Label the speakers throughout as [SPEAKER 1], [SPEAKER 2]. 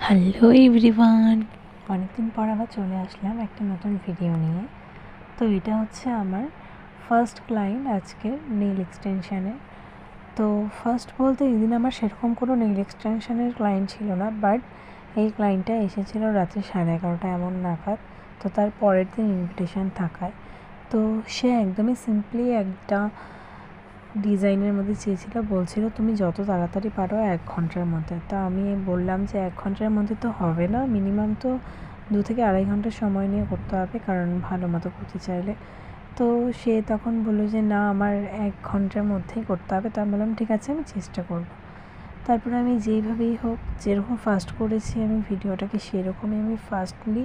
[SPEAKER 1] Hello everyone, অনেকদিন পর আবার চলে আসলাম একটা নতুন ভিডিও নিয়ে। তো এটা হচ্ছে আমার ফার্স্ট ক্লায়েন্ট আজকের নেইল এক্সটেনশানে। তো ফার্স্ট বলতে এদিন আমার সেরকম কোনো নেইল এক্সটেনশানের ক্লায়েন্ট ছিল না, বাট এই ক্লায়েন্টটা এসেছিলো রাত্রি 11:30 এমন নাগাদ। তো তার পরের দিন ইনভিটেশান থাকায় তো সে একদমই সিম্পলি একটা ডিজাইনের মধ্যে চেয়েছিল, বলছিল তুমি যত তাড়াতাড়ি পারো 1 ঘন্টার মধ্যে। তো আমি বললাম যে 1 ঘন্টার মধ্যে তো হবে না, মিনিমাম তো 2 থেকে 2.5 ঘন্টা সময় নিয়ে করতে হবে, কারণ ভালো মতো করতে চাইলে। তো সে তখন বললো যে না, আমার 1 ঘন্টার মধ্যেই করতে হবে। তো আমি বললাম ঠিক আছে, আমি চেষ্টা করব। তারপরে আমি যেইভাবেই হোক, যেরকম ফার্স্ট করেছি আমি ভিডিওটাকে, সেরকমই আমি ফার্স্টলি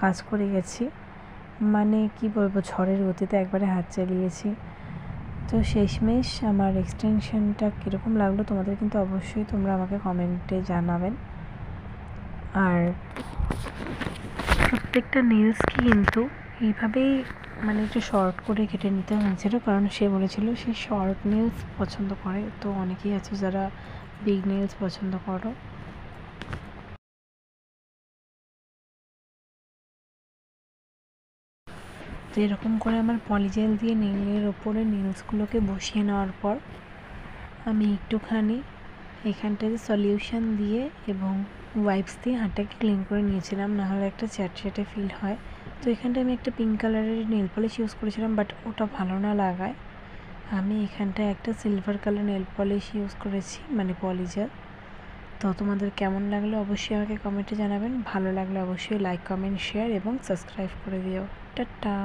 [SPEAKER 1] কাজ করে গেছি। মানে কি বলবো, ঝড়ের গতিতে একবারে হাত চালিয়েছি। তো শেষমেশ আমার এক্সটেনশনটা কীরকম লাগলো তোমাদের কিন্তু অবশ্যই তোমরা আমাকে কমেন্টে জানাবেন। আর প্রত্যেকটা নেলসকে কিন্তু এইভাবেই মানে একটু শর্ট করে কেটে নিতে হয়েছিল, কারণ সে বলেছিল সে শর্ট নেলস পছন্দ করে। তো অনেকেই আছে যারা বিগ নেলস পছন্দ করো। তো এরকম করে আমার পলিজেল দিয়ে নেইলের ওপরে নেলসগুলোকে বসিয়ে নেওয়ার পর আমি একটুখানি এখানটাতে সলিউশন দিয়ে এবং ওয়াইপস দিয়ে হাতটাকে ক্লিন করে নিয়েছিলাম, নাহলে একটা চ্যাটচ্যাটে ফিল হয়। তো এখানটায় আমি একটা পিঙ্ক কালারের নেল পলিশ ইউজ করেছিলাম, বাট ওটা ভালো না লাগায় আমি এখানটায় একটা silver colour nail polish use করেছি, মানে পলিজেল। তো তোমাদের কেমন লাগলো অবশ্যই আমাকে কমেন্টে জানাবেন। ভালো লাগলে অবশ্যই লাইক, কমেন্ট, শেয়ার এবং সাবস্ক্রাইব করে দিও। টাটা।